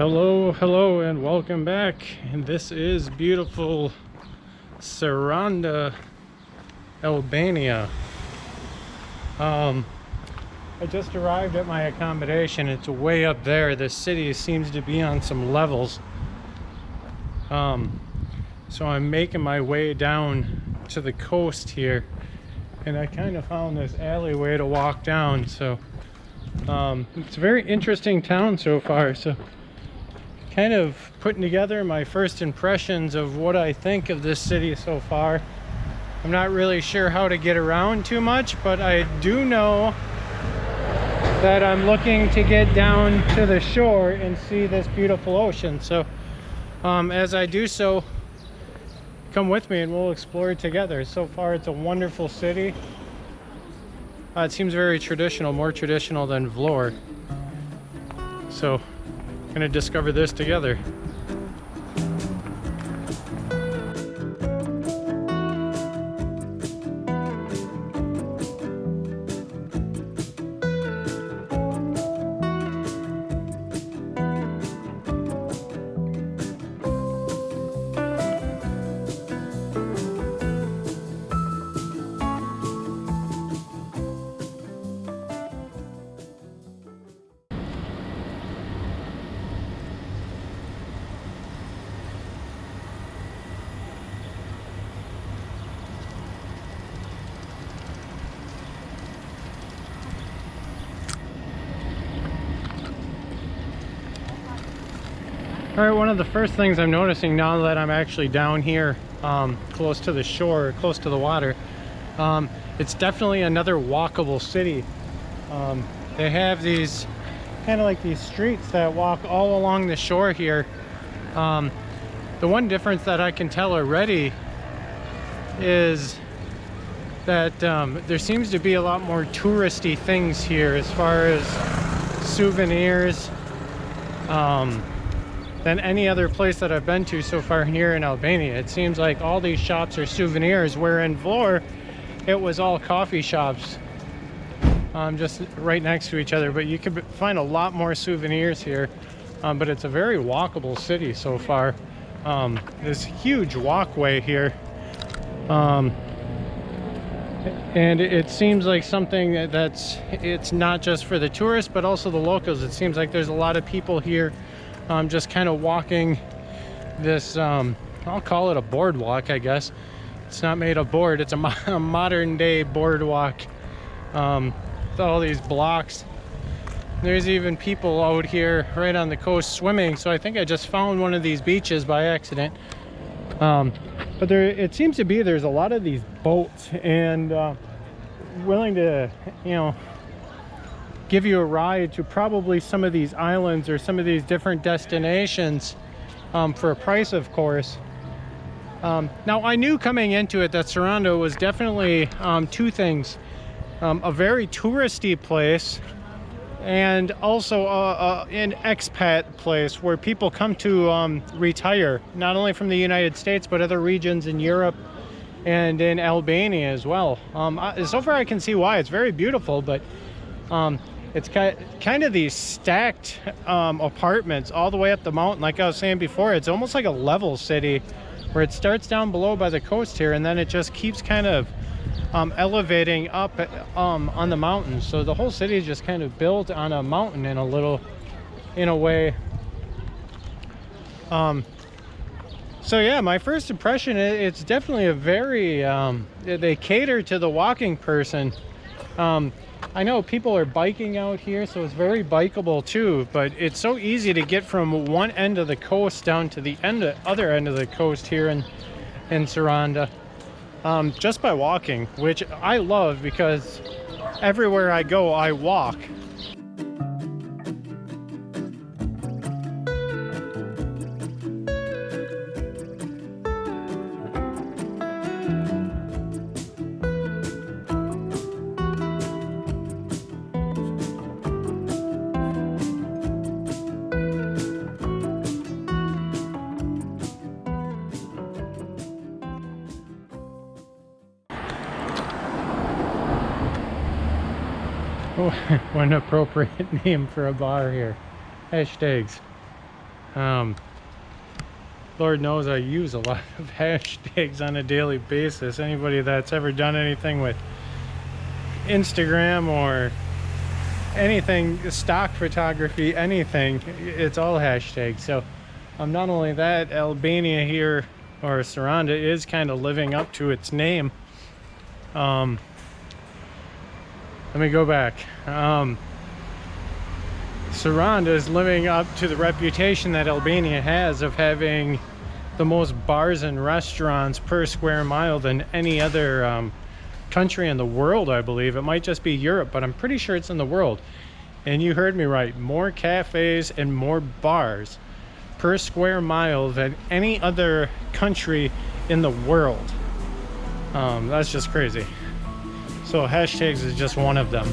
Hello, and welcome back. And this is beautiful Saranda, Albania. I just arrived at my accommodation. It's way up there. The city seems to be on some levels. So I'm making my way down to the coast here, and I kind of found this alleyway to walk down. So it's a very interesting town so far. So kind of putting together my first impressions of what I think of this city so far. I'm not really sure how to get around too much, but I do know that I'm looking to get down to the shore and see this beautiful ocean. So as I do so, come with me and we'll explore it together. So far it's a wonderful city. It seems very traditional, more traditional than Vlor. So gonna discover this together. All right, one of the first things I'm noticing now that I'm actually down here close to the shore, close to the water, it's definitely another walkable city. They have these kind of like these streets that walk all along the shore here. The one difference that I can tell already is that there seems to be a lot more touristy things here as far as souvenirs than any other place that I've been to so far here in Albania. It seems like all these shops are souvenirs, where in Vlor it was all coffee shops just right next to each other. But you can find a lot more souvenirs here, but it's a very walkable city so far. This huge walkway here, and it seems like something it's not just for the tourists but also the locals. It seems like there's a lot of people here just kind of walking this, I'll call it a boardwalk, I guess. It's not made of board, it's a modern day boardwalk with all these blocks. There's even people out here right on the coast swimming, so I think I just found one of these beaches by accident. But it seems to be there's a lot of these boats and willing to, give you a ride to probably some of these islands or some of these different destinations for a price, of course. Now, I knew coming into it that Saranda was definitely two things: a very touristy place, and also an expat place where people come to retire, not only from the United States but other regions in Europe and in Albania as well. So far I can see why. It's very beautiful, but it's kind of these stacked apartments all the way up the mountain. Like I was saying before, it's almost like a level city where it starts down below by the coast here, and then it just keeps kind of elevating up on the mountain. So the whole city is just kind of built on a mountain in a way. So yeah, my first impression, it's definitely a very, they cater to the walking person. I know people are biking out here, so it's very bikeable too, but it's so easy to get from one end of the coast down to the other end of the coast here in Saranda, just by walking, which I love because everywhere I go, I walk. What an appropriate name for a bar here. Hashtags. Um, Lord knows I use a lot of hashtags on a daily basis. Anybody that's ever done anything with Instagram or anything, stock photography, anything, it's all hashtags. So not only that, Albania here, or Saranda, is kind of living up to its name. Let me go back. Saranda is living up to the reputation that Albania has of having the most bars and restaurants per square mile than any other country in the world, I believe. It might just be Europe, but I'm pretty sure it's in the world. And you heard me right, more cafes and more bars per square mile than any other country in the world. That's just crazy. So hashtags is just one of them.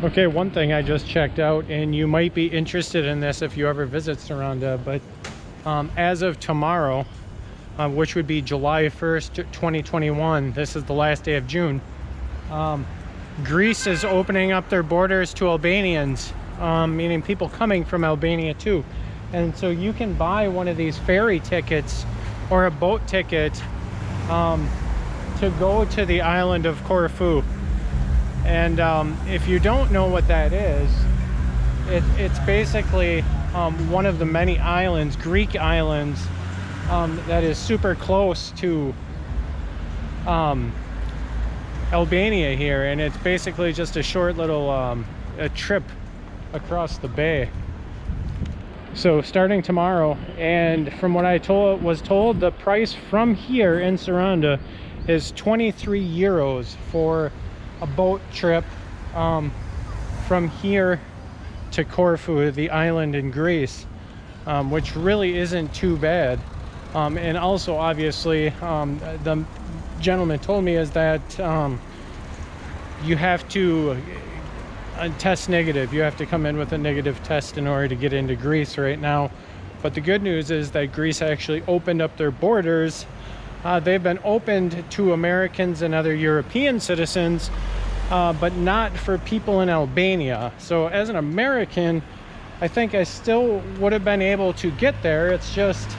Okay, one thing I just checked out, and you might be interested in this if you ever visit Saranda, but as of tomorrow, which would be July 1st, 2021, this is the last day of June, Greece is opening up their borders to Albanians, meaning people coming from Albania too. And so you can buy one of these ferry tickets or a boat ticket to go to the island of Corfu. And if you don't know what that is, it's basically one of the many islands, Greek islands, that is super close to Albania here. And it's basically just a short little a trip across the bay. So starting tomorrow, and from what I was told, the price from here in Saranda is 23 euros for a boat trip from here to Corfu, the island in Greece, which really isn't too bad. And also, obviously, the gentleman told me is that you have to test negative. You have to come in with a negative test in order to get into Greece right now. But the good news is that Greece actually opened up their borders. They've been opened to Americans and other European citizens, but not for people in Albania. So as an American, I think I still would have been able to get there. It's just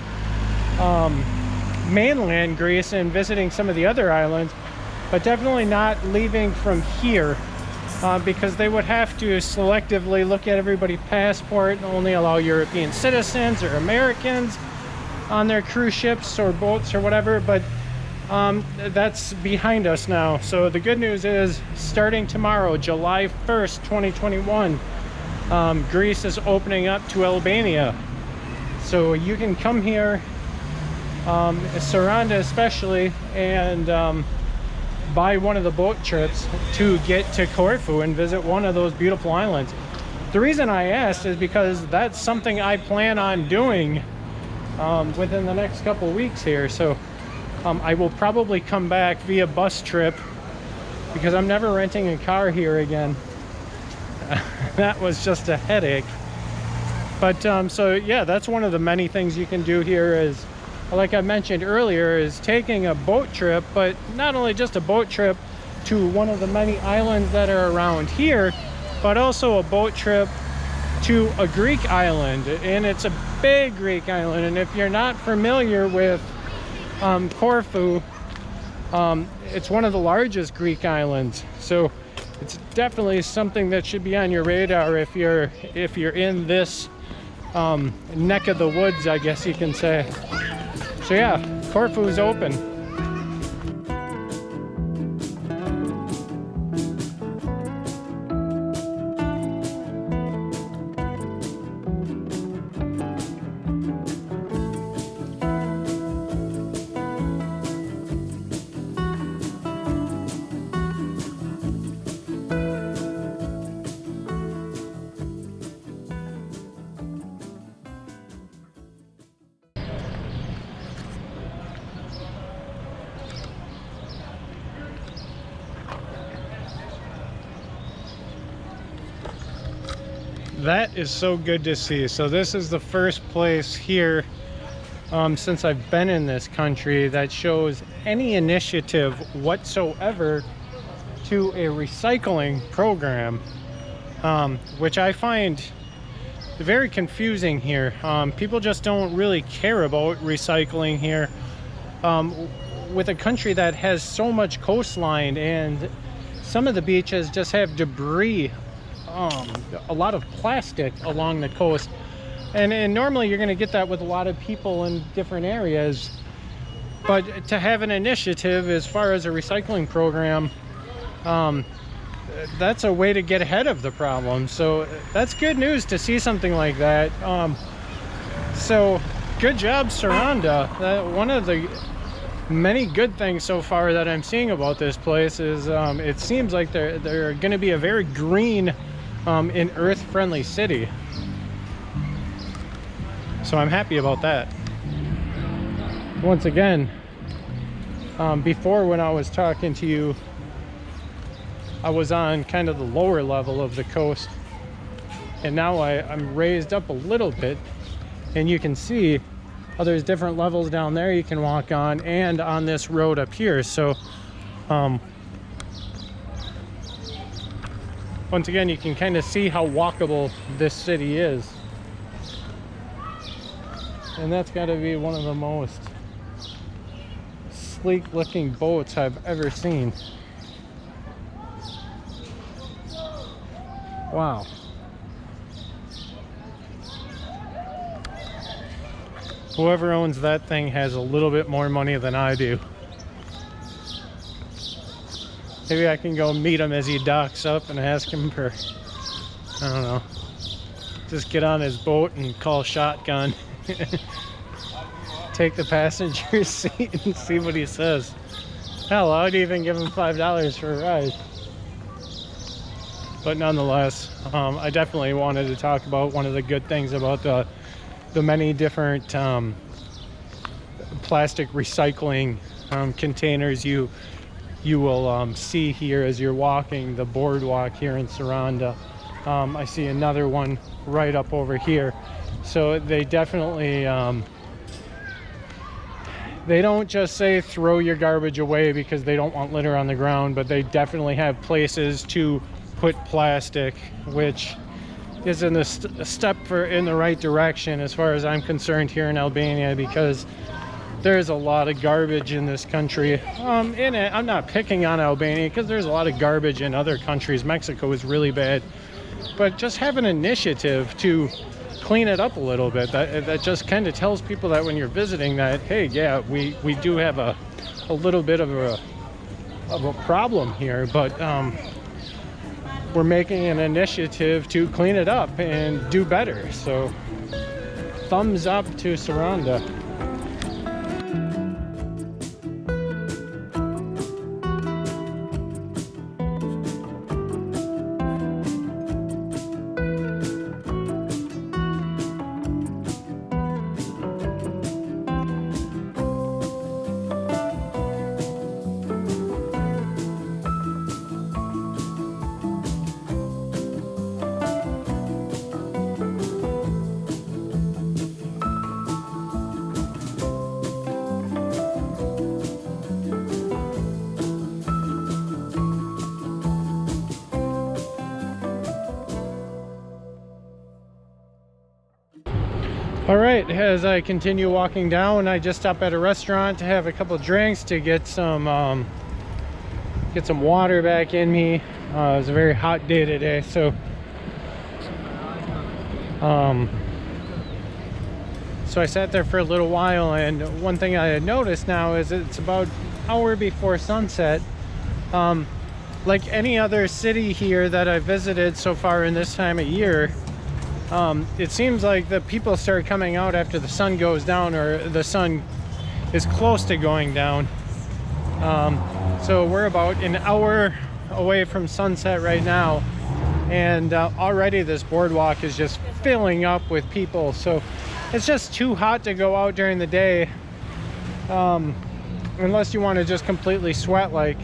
mainland Greece and visiting some of the other islands, but definitely not leaving from here, because they would have to selectively look at everybody's passport and only allow European citizens or Americans on their cruise ships or boats or whatever. But that's behind us now. So the good news is, starting tomorrow, July 1st, 2021, Greece is opening up to Albania. So you can come here, Saranda especially, and buy one of the boat trips to get to Corfu and visit one of those beautiful islands. The reason I asked is because that's something I plan on doing within the next couple weeks here. So I will probably come back via bus trip, because I'm never renting a car here again. That was just a headache. But so yeah, that's one of the many things you can do here, is, like I mentioned earlier, is taking a boat trip, but not only just a boat trip to one of the many islands that are around here, but also a boat trip to a Greek island. And it's a big Greek island, and if you're not familiar with Corfu, it's one of the largest Greek islands. So it's definitely something that should be on your radar if you're in this neck of the woods, I guess you can say. So yeah, Corfu is open. that is so good to see. So this is the first place here since I've been in this country that shows any initiative whatsoever to a recycling program, which I find very confusing here. People just don't really care about recycling here, with a country that has so much coastline, and some of the beaches just have debris, a lot of plastic along the coast, and normally you're going to get that with a lot of people in different areas, but to have an initiative as far as a recycling program, that's a way to get ahead of the problem. So that's good news to see something like that. So good job, Saranda. One of the many good things so far that I'm seeing about this place is it seems like they're going to be a very green and earth-friendly city. So I'm happy about that. Once again, before when I was talking to you, I was on kind of the lower level of the coast, and now I'm raised up a little bit, and you can see there's different levels down there you can walk on, and on this road up here. So once again, you can kind of see how walkable this city is, and that's got to be one of the most sleek looking boats I've ever seen. Wow. Whoever owns that thing has a little bit more money than I do. Maybe I can go meet him as he docks up and ask him for, I don't know, just get on his boat and call shotgun. Take the passenger seat and see what he says. Hell, I'd even give him $5 for a ride. But nonetheless, I definitely wanted to talk about one of the good things about the many different plastic recycling containers you will see here as you're walking the boardwalk here in Saranda. I see another one right up over here. So they definitely they don't just say throw your garbage away because they don't want litter on the ground, but they definitely have places to put plastic, which is a step in the right direction as far as I'm concerned here in Albania, because there's a lot of garbage in this country. I'm not picking on Albania because there's a lot of garbage in other countries. Mexico is really bad, but just have an initiative to clean it up a little bit. That just kind of tells people that when you're visiting that, hey, yeah, we do have a little bit of a problem here, but we're making an initiative to clean it up and do better. So thumbs up to Saranda. All right, as I continue walking down, I just stopped at a restaurant to have a couple of drinks to get some water back in me. It was a very hot day today, so so I sat there for a little while, and one thing I had noticed now is it's about an hour before sunset. Like any other city here that I visited so far in this time of year, it seems like the people start coming out after the sun goes down, or the sun is close to going down. So we're about an hour away from sunset right now, and already this boardwalk is just filling up with people. So it's just too hot to go out during the day, unless you want to just completely sweat like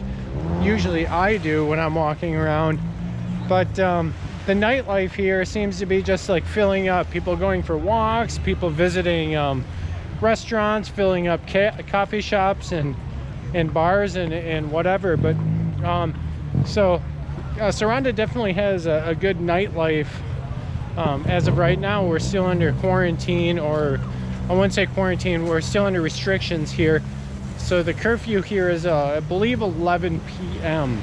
usually I do when I'm walking around. But the nightlife here seems to be just like filling up. People going for walks, people visiting restaurants, filling up coffee shops and bars and whatever. But Saranda definitely has a good nightlife. As of right now, we're still under quarantine, or I wouldn't say quarantine, we're still under restrictions here. So the curfew here is, I believe, 11 p.m.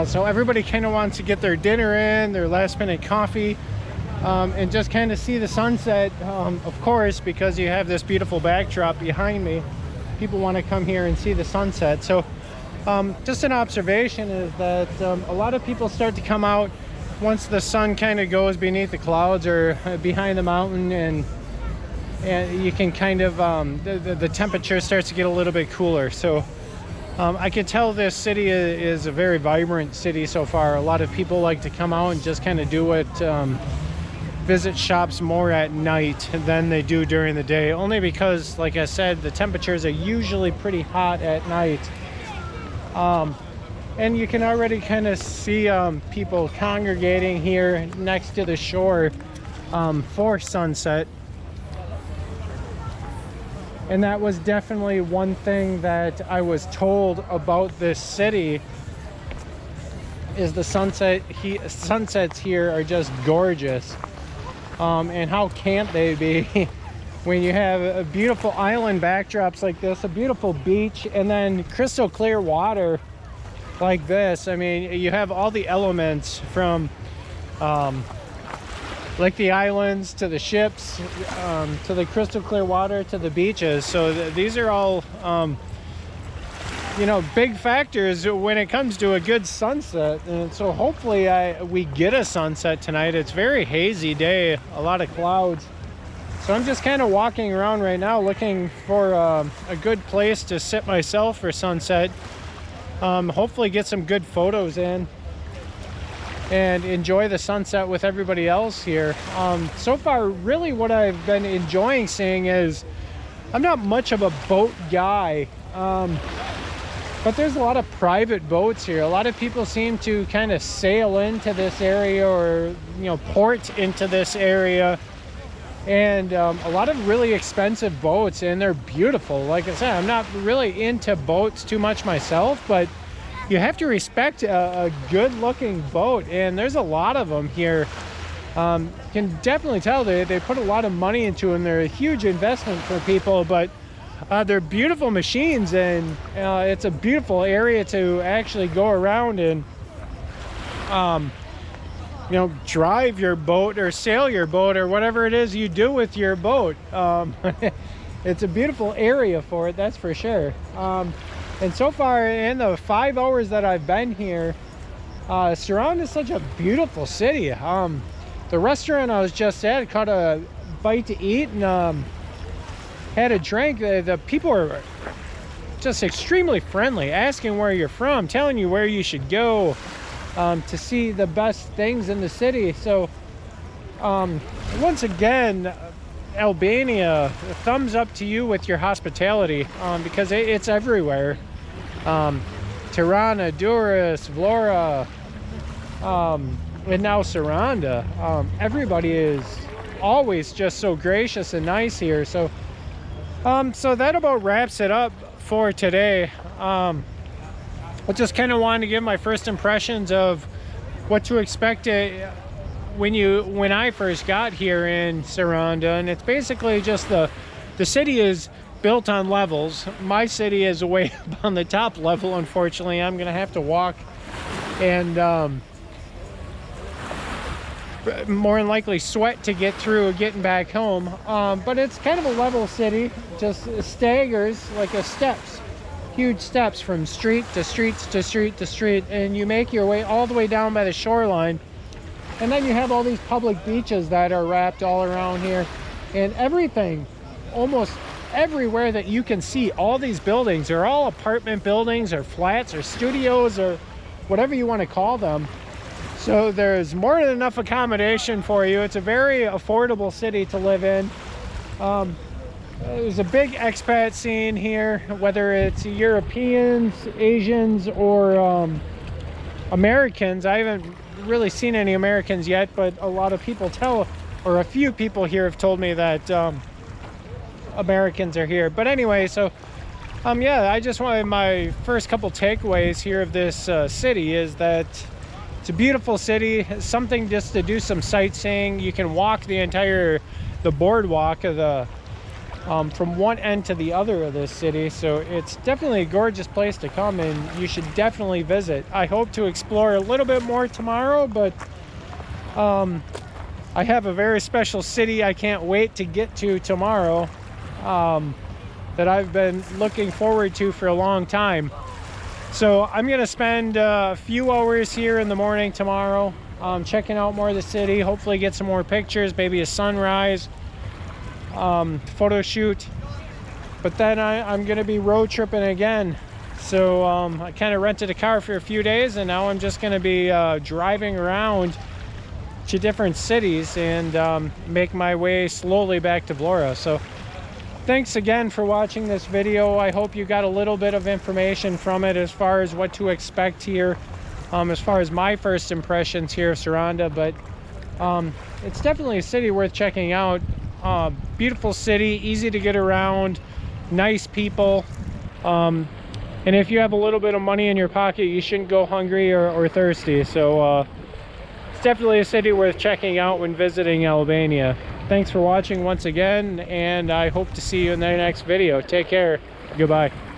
So everybody kind of wants to get their dinner in, their last minute coffee, and just kind of see the sunset, of course, because you have this beautiful backdrop behind me. People want to come here and see the sunset. So just an observation is that a lot of people start to come out once the sun kind of goes beneath the clouds or behind the mountain, and you can kind of the temperature starts to get a little bit cooler. So I can tell this city is a very vibrant city so far. A lot of people like to come out and just kind of do it, visit shops more at night than they do during the day, only because, like I said, the temperatures are usually pretty hot at night. And you can already kind of see people congregating here next to the shore for sunset. And that was definitely one thing that I was told about this city, is the sunsets here are just gorgeous. And how can't they be when you have a beautiful island backdrops like this, a beautiful beach, and then crystal clear water like this. I mean, you have all the elements from like the islands to the ships, to the crystal clear water, to the beaches. So these are all you know, big factors when it comes to a good sunset. And so hopefully we get a sunset tonight. It's a very hazy day, a lot of clouds. So I'm just kind of walking around right now looking for a good place to sit myself for sunset. Hopefully get some good photos in and enjoy the sunset with everybody else here. So far, really what I've been enjoying seeing is, I'm not much of a boat guy, but there's a lot of private boats here. A lot of people seem to kind of sail into this area, or, you know, port into this area. And a lot of really expensive boats, and they're beautiful. Like I said, I'm not really into boats too much myself, but you have to respect a good looking boat, and there's a lot of them here. You can definitely tell they put a lot of money into them. They're a huge investment for people, but they're beautiful machines, and it's a beautiful area to actually go around and you know, drive your boat or sail your boat or whatever it is you do with your boat. It's a beautiful area for it, that's for sure. And so far, in the 5 hours that I've been here, Saranda is such a beautiful city. The restaurant I was just at, caught a bite to eat and had a drink. The people are just extremely friendly, asking where you're from, telling you where you should go to see the best things in the city. So once again, Albania, thumbs up to you with your hospitality, because it's everywhere. Tirana, Durrës, Vlora, and now Saranda. Everybody is always just so gracious and nice here. So so that about wraps it up for today. I just kind of wanted to give my first impressions of what to expect when I first got here in Saranda. And it's basically just the city is built on levels. My city is way up on the top level, unfortunately. I'm gonna have to walk and more than likely sweat to get through getting back home. But it's kind of a level city, just staggers like a steps. Huge steps from street to street to street to street, and you make your way all the way down by the shoreline. And then you have all these public beaches that are wrapped all around here, and everything, almost everywhere that you can see, all these buildings are all apartment buildings or flats or studios or whatever you want to call them. So there's more than enough accommodation for you. It's a very affordable city to live in. There's a big expat scene here, whether it's Europeans, Asians, or Americans. I haven't really seen any Americans yet, but a lot of people or a few people here have told me that Americans are here. But anyway, so yeah, I just wanted my first couple takeaways here of this city is that it's a beautiful city, something just to do some sightseeing. You can walk the boardwalk of the from one end to the other of this city, so it's definitely a gorgeous place to come, and you should definitely visit. I hope to explore a little bit more tomorrow, but I have a very special city I can't wait to get to tomorrow, that I've been looking forward to for a long time. So I'm gonna spend a few hours here in the morning tomorrow, checking out more of the city, hopefully get some more pictures, maybe a sunrise photo shoot. But then I'm gonna be road tripping again. So I kind of rented a car for a few days, and now I'm just gonna be driving around to different cities and make my way slowly back to Vlora. So thanks again for watching this video. I hope you got a little bit of information from it as far as what to expect here, as far as my first impressions here of Saranda. But it's definitely a city worth checking out. Beautiful city, easy to get around, nice people, and if you have a little bit of money in your pocket, you shouldn't go hungry or thirsty. So it's definitely a city worth checking out when visiting Albania. Thanks for watching once again, and I hope to see you in the next video. Take care. Goodbye.